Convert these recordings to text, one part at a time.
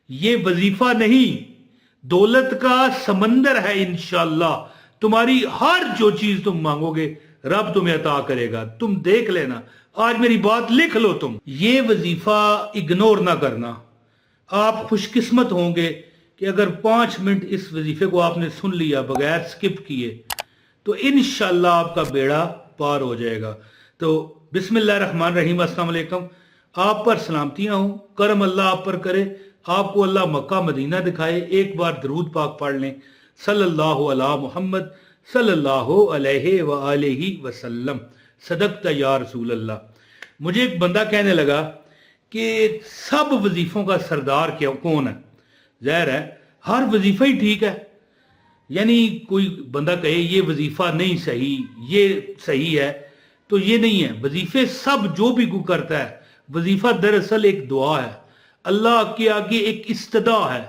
یہ وظیفہ نہیں، دولت کا سمندر ہے انشاءاللہ۔ تمہاری ہر جو چیز تم مانگو گے رب تمہیں عطا کرے گا، تم دیکھ لینا۔ آج میری بات لکھ لو، تم یہ وظیفہ اگنور نہ کرنا۔ آپ خوش قسمت ہوں گے کہ اگر 5 منٹ اس وظیفے کو آپ نے سن لیا بغیر سکپ کیے تو انشاءاللہ آپ کا بیڑا پار ہو جائے گا۔ تو بسم اللہ الرحمن الرحیم۔ السلام علیکم، آپ پر سلامتیاں ہوں، کرم اللہ آپ پر کرے، آپ کو اللہ مکہ مدینہ دکھائے۔ ایک بار درود پاک پڑھ لیں، صلی اللہ علی محمد صلی اللہ علیہ وآلہ وسلم، صدقت یا رسول اللہ۔ مجھے ایک بندہ کہنے لگا کہ سب وظیفوں کا سردار کون ہے؟ ظاہر ہے ہر وظیفہ ہی ٹھیک ہے، یعنی کوئی بندہ کہے یہ وظیفہ نہیں صحیح، یہ صحیح ہے، تو یہ نہیں ہے۔ وظیفے سب جو بھی کوئی کرتا ہے، وظیفہ دراصل ایک دعا ہے، اللہ کے آگے ایک استدعا ہے۔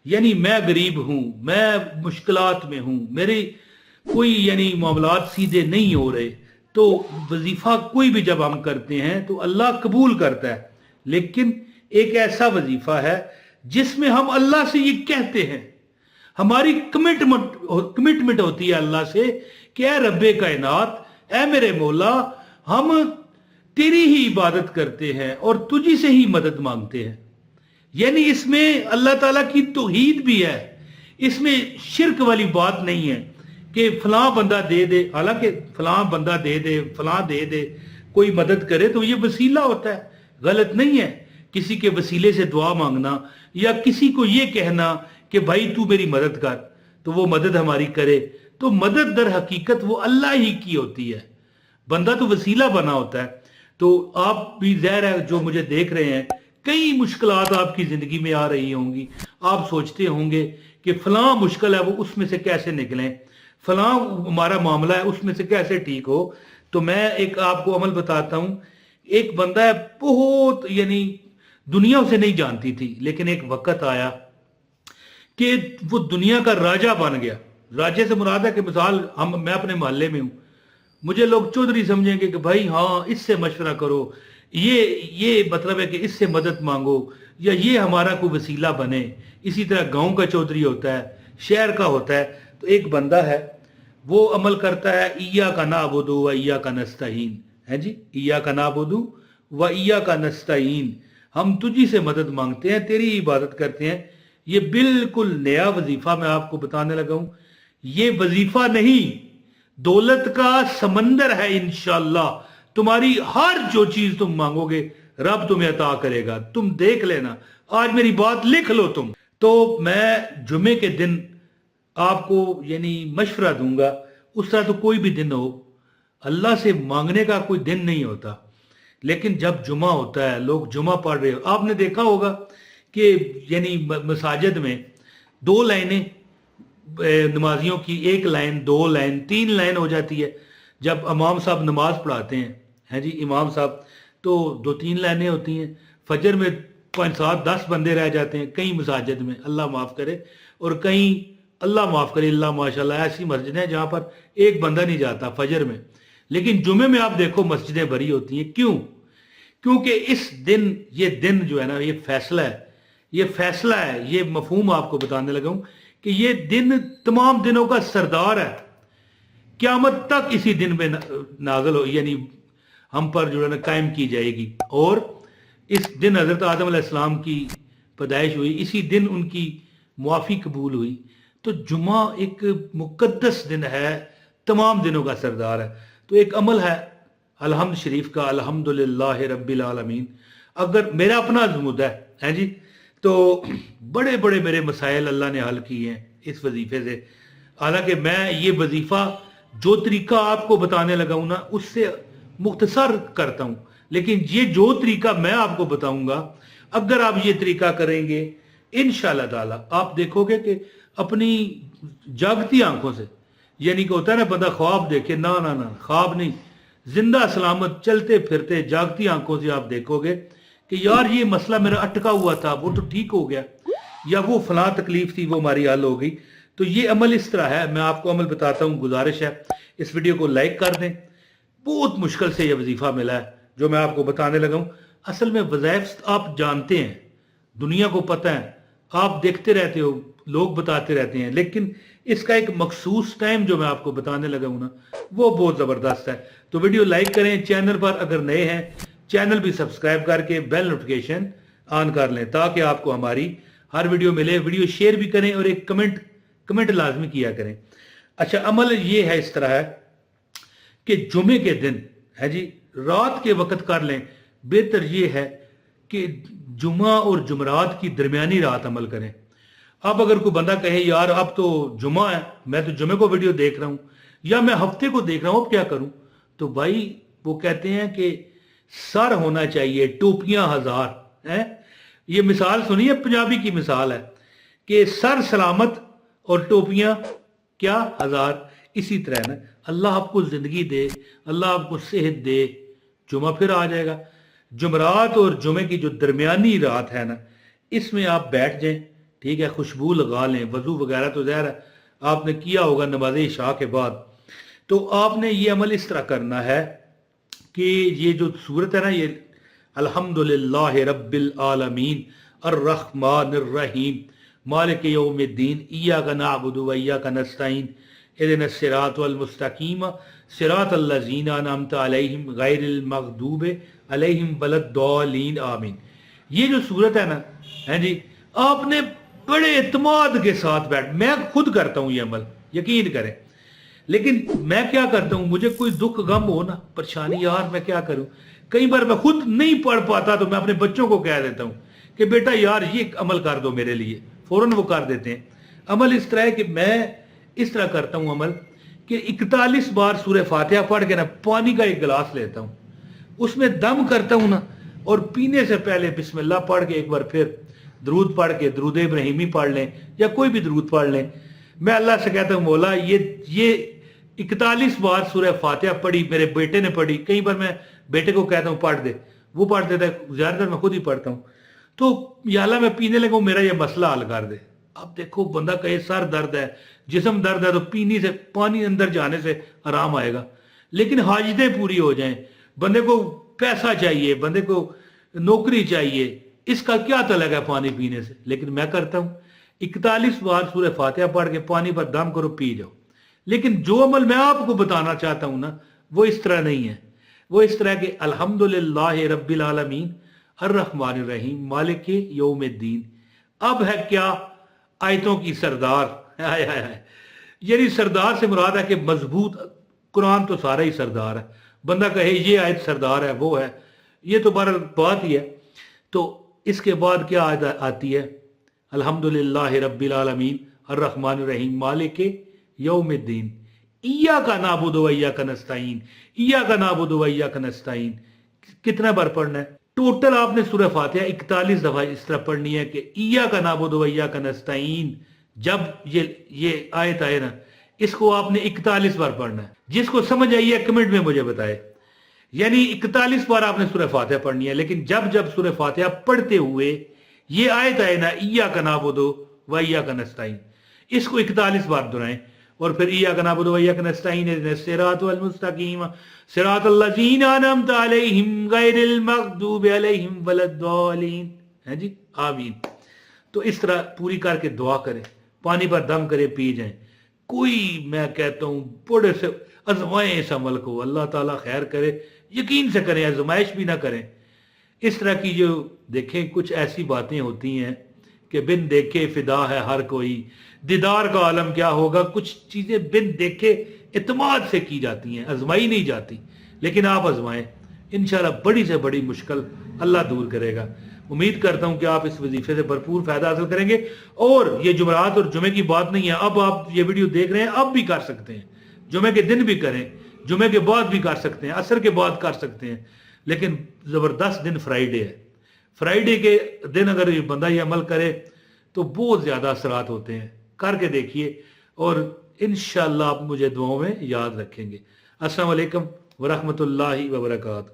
یعنی میں غریب ہوں، میں مشکلات میں ہوں، میرے کوئی یعنی معاملات سیدھے نہیں ہو رہے، تو وظیفہ کوئی بھی جب ہم کرتے ہیں تو اللہ قبول کرتا ہے۔ لیکن ایک ایسا وظیفہ ہے جس میں ہم اللہ سے یہ کہتے ہیں، ہماری کمٹمنٹ ہوتی ہے اللہ سے کہ اے رب کائنات، اے میرے مولا، ہم تیری ہی عبادت کرتے ہیں اور تجھی سے ہی مدد مانگتے ہیں۔ یعنی اس میں اللہ تعالیٰ کی توحید بھی ہے، اس میں شرک والی بات نہیں ہے کہ فلاں بندہ دے دے، حالانکہ فلاں بندہ دے دے، فلاں دے دے، کوئی مدد کرے تو یہ وسیلہ ہوتا ہے، غلط نہیں ہے کسی کے وسیلے سے دعا مانگنا، یا کسی کو یہ کہنا کہ بھائی تو میری مدد کر تو وہ مدد ہماری کرے۔ تو مدد در حقیقت وہ اللہ ہی کی ہوتی ہے، بندہ تو وسیلہ بنا ہوتا ہے۔ تو آپ بھی ظاہر ہے جو مجھے دیکھ رہے ہیں، کئی مشکلات آپ کی زندگی میں آ رہی ہوں گی، آپ سوچتے ہوں گے کہ فلاں مشکل ہے وہ اس میں سے کیسے نکلیں، فلاں ہمارا معاملہ ہے اس میں سے کیسے ٹھیک ہو۔ تو میں ایک آپ کو عمل بتاتا ہوں۔ ایک بندہ ہے بہت یعنی دنیا اسے نہیں جانتی تھی، لیکن ایک وقت آیا کہ وہ دنیا کا راجہ بن گیا۔ راجے سے مراد ہے کہ مثال میں اپنے محلے میں ہوں، مجھے لوگ چودھری سمجھیں گے کہ بھائی ہاں اس سے مشورہ کرو، یہ مطلب ہے کہ اس سے مدد مانگو، یا یہ ہمارا کوئی وسیلہ بنے۔ اسی طرح گاؤں کا چودھری ہوتا ہے، شہر کا ہوتا ہے۔ تو ایک بندہ ہے وہ عمل کرتا ہے ایاک نعبد و ایاک نستعین، ہے جی، ایاک نعبد و ایاک نستعین، ہم تجھی سے مدد مانگتے ہیں، تیری عبادت کرتے ہیں۔ یہ بالکل نیا وظیفہ میں آپ کو بتانے لگا ہوں۔ یہ وظیفہ نہیں، دولت کا سمندر ہے انشاءاللہ۔ تمہاری ہر جو چیز تم مانگو گے رب تمہیں عطا کرے گا، تم دیکھ لینا۔ آج میری بات لکھ لو تم۔ تو میں جمعے کے دن آپ کو یعنی مشورہ دوں گا، اس طرح تو کوئی بھی دن ہو، اللہ سے مانگنے کا کوئی دن نہیں ہوتا، لیکن جب جمعہ ہوتا ہے لوگ جمعہ پڑھ رہے ہو، آپ نے دیکھا ہوگا کہ یعنی مساجد میں 2 لائنیں نمازیوں کی، 1 لائن، 2 لائن، 3 لائن ہو جاتی ہے۔ جب امام صاحب نماز پڑھاتے ہیں جی امام صاحب، تو 2-3 لائنیں ہوتی ہیں۔ فجر میں 5 7 10 بندے رہ جاتے ہیں کئی مساجد میں، اللہ معاف کرے، اور کہیں اللہ معاف کرے، اللہ ماشاءاللہ ایسی مسجد ہیں جہاں پر ایک بندہ نہیں جاتا فجر میں، لیکن جمعے میں آپ دیکھو مسجدیں بھری ہوتی ہیں۔ کیوں؟ کیونکہ اس دن، یہ دن جو ہے نا، یہ فیصلہ ہے، یہ فیصلہ ہے، یہ مفہوم آپ کو بتانے لگا ہوں کہ یہ دن تمام دنوں کا سردار ہے، قیامت تک اسی دن میں نازل ہو، یعنی ہم پر جو ہے نا قائم کی جائے گی۔ اور اس دن حضرت آدم علیہ السلام کی پیدائش ہوئی، اسی دن ان کی معافی قبول ہوئی۔ تو جمعہ ایک مقدس دن ہے، تمام دنوں کا سردار ہے۔ تو ایک عمل ہے الحمد شریف کا، الحمدللہ رب العالمین۔ اگر میرا اپنا زمود ہے جی، تو بڑے بڑے میرے مسائل اللہ نے حل کیے ہیں اس وظیفے سے۔ حالانکہ میں یہ وظیفہ جو طریقہ آپ کو بتانے لگا ہوں نا، اس سے مختصر کرتا ہوں، لیکن یہ جو طریقہ میں آپ کو بتاؤں گا، اگر آپ یہ طریقہ کریں گے انشاءاللہ تعالی، آپ دیکھو گے کہ اپنی جاگتی آنکھوں سے، یعنی کہ ہوتا ہے نا بندہ خواب دیکھے، نہ خواب نہیں، زندہ سلامت چلتے پھرتے جاگتی آنکھوں سے آپ دیکھو گے کہ یار یہ مسئلہ میرا اٹکا ہوا تھا وہ تو ٹھیک ہو گیا، یا وہ فلاں تکلیف تھی وہ ہماری حل ہو گئی۔ تو یہ عمل اس طرح ہے، میں آپ کو عمل بتاتا ہوں، گزارش ہے اس ویڈیو کو لائک کر دیں۔ بہت مشکل سے یہ وظیفہ ملا ہے جو میں آپ کو بتانے لگا ہوں۔ اصل میں وظائف آپ جانتے ہیں، دنیا کو پتہ ہے، آپ دیکھتے رہتے ہو، لوگ بتاتے رہتے ہیں، لیکن اس کا ایک مخصوص ٹائم جو میں آپ کو بتانے لگا ہوں نا، وہ بہت زبردست ہے۔ تو ویڈیو لائک کریں، چینل پر اگر نئے ہیں چینل بھی سبسکرائب کر کے بیل نوٹیفیکیشن آن کر لیں تاکہ آپ کو ہماری ہر ویڈیو ملے۔ ویڈیو شیئر بھی کریں اور ایک کمنٹ لازمی کیا کریں۔ اچھا، عمل یہ ہے، اس طرح ہے کہ جمعے کے دن ہے جی رات کے وقت کر لیں۔ بہتر یہ ہے کہ جمعہ اور جمعرات کی درمیانی رات عمل کریں۔ اب اگر کوئی بندہ کہے یار اب تو جمعہ ہے، میں تو جمعے کو ویڈیو دیکھ رہا ہوں یا میں ہفتے کو دیکھ رہا ہوں، اب کیا کروں؟ تو بھائی وہ کہتے ہیں کہ سر ہونا چاہیے ٹوپیاں ہزار ہیں۔ یہ مثال سنیے، پنجابی کی مثال ہے کہ سر سلامت اور ٹوپیاں کیا ہزار۔ اسی طرح نا اللہ آپ کو زندگی دے، اللہ آپ کو صحت دے، جمعہ پھر آ جائے گا۔ جمعرات اور جمعے کی جو درمیانی رات ہے نا، اس میں آپ بیٹھ جائیں، ٹھیک ہے، خوشبو لگا لیں، وضو وغیرہ تو ظاہر ہے آپ نے کیا ہوگا نماز عشاء کے بعد۔ تو آپ نے یہ عمل اس طرح کرنا ہے کہ یہ جو صورت ہے نا، یہ الحمدللہ رب العالمین الرحمن الرحیم مالک یوم الدین ایاک نعبد و ایاک نستعین اہدنا الصراط المستقیم صراط الذین انعمت علیہم غیر المغضوب علیہم ولا الضالین آمین۔ یہ جو صورت ہے نا، ہیں جی، آپ نے بڑے اعتماد کے ساتھ میں خود کرتا ہوں یہ عمل، یقین کریں، لیکن میں کیا کرتا ہوں، مجھے کوئی دکھ غم ہو نا، پریشانی، یار میں کیا کروں، کئی بار میں خود نہیں پڑھ پاتا تو میں اپنے بچوں کو کہہ دیتا ہوں کہ بیٹا یار یہ عمل کر دو میرے لیے، فوراً وہ کر دیتے ہیں۔ عمل اس طرح ہے کہ میں اس طرح کرتا ہوں عمل کہ 41 بار سورہ فاتحہ پڑھ کے نا پانی کا ایک گلاس لیتا ہوں، اس میں دم کرتا ہوں نا، اور پینے سے پہلے بسم اللہ پڑھ کے ایک بار پھر درود پڑھ کے درود ابراہیمی پڑھ لیں یا کوئی بھی درود پڑھ لیں۔ میں اللہ سے کہتا ہوں مولا یہ 41 بار سورہ فاتحہ پڑھی، میرے بیٹے نے پڑھی، کئی بار میں بیٹے کو کہتا ہوں پڑھ دے، وہ پڑھ دیتا ہے، زیادہ تر میں خود ہی پڑھتا ہوں۔ تو یا اللہ میں پینے لگا ہوں، میرا یہ مسئلہ حل کر دے۔ اب دیکھو بندہ کہے سر درد ہے، جسم درد ہے، تو پینے سے، پانی اندر جانے سے آرام آئے گا، لیکن حاجتیں پوری ہو جائیں، بندے کو پیسہ چاہیے، بندے کو نوکری چاہیے، اس کا کیا تعلق ہے پانی پینے سے؟ لیکن میں کرتا ہوں 41 بار سورہ فاتحہ پڑھ کے پانی پر دم کرو، پی جاؤ۔ لیکن جو عمل میں آپ کو بتانا چاہتا ہوں نا، وہ اس طرح نہیں ہے، وہ اس طرح کہ الحمدللہ رب العالمین الرحمن الرحیم مالک یوم الدین۔ اب ہے کیا آیتوں کی سردار، یعنی سردار سے مراد ہے کہ مضبوط، قرآن تو سارا ہی سردار ہے، بندہ کہے یہ آیت سردار ہے، وہ ہے، یہ تو بہرحال بات ہی ہے۔ تو اس کے بعد کیا آیت آتی ہے؟ الحمدللہ رب العالمین الرحمن الرحیم مالک یوم الدین ایاک نعبد و ایاک نستعین، ایاک نعبد و ایاک نستعین۔ کتنا بار پڑھنا ہے؟ ٹوٹل آپ نے سورہ فاتحہ 41 دفعہ اس طرح پڑھنی ہے کہ ایاک نعبد و ایاک نستعین۔ جب یہ آیت آئے نا، اس کو آپ نے 41 بار پڑھنا ہے۔ جس کو سمجھ آئی ہے کمنٹ میں مجھے بتائے۔ یعنی 41 بار آپ نے سورہ فاتحہ پڑھنی ہے، لیکن جب سورہ فاتحہ پڑھتے ہوئے یہ آیت آئے نا ایاک نعبد و ایاک نستعین، اس کو 41 بار دہرائیں، اور پھر ایاک نعبد و ایاک نستعین اہدنا الصراط المستقیم صراط الذین انعمت علیہم غیر المغضوب علیہم ولا الضالین، ہے جی، آمین۔ تو اس طرح پوری کر کے دعا کریں، پانی پر دم کرے، پی جائیں۔ کوئی، میں کہتا ہوں بڑے سے آزمائیں اس عمل کو، اللہ تعالیٰ خیر کرے، یقین سے کریں، آزمائش بھی نہ کریں۔ اس طرح کی جو دیکھیں کچھ ایسی باتیں ہوتی ہیں کہ بن دیکھے فدا ہے ہر کوئی، دیدار کا عالم کیا ہوگا، کچھ چیزیں بن دیکھے اعتماد سے کی جاتی ہیں، آزمائی نہیں جاتی، لیکن آپ آزمائیں، انشاءاللہ بڑی سے بڑی مشکل اللہ دور کرے گا۔ امید کرتا ہوں کہ آپ اس وظیفے سے بھرپور فائدہ حاصل کریں گے۔ اور یہ جمعرات اور جمعے کی بات نہیں ہے، اب آپ یہ ویڈیو دیکھ رہے ہیں، اب بھی کر سکتے ہیں، جمعے کے دن بھی کریں، جمعے کے بعد بھی کر سکتے ہیں، عصر کے بعد کر سکتے ہیں، لیکن زبردست دن فرائیڈے ہے۔ فرائیڈے کے دن اگر یہ بندہ یہ عمل کرے تو بہت زیادہ اثرات ہوتے ہیں، کر کے دیکھیے، اور انشاءاللہ آپ مجھے دعاؤں میں یاد رکھیں گے۔ السلام علیکم ورحمۃ اللہ وبرکاتہ۔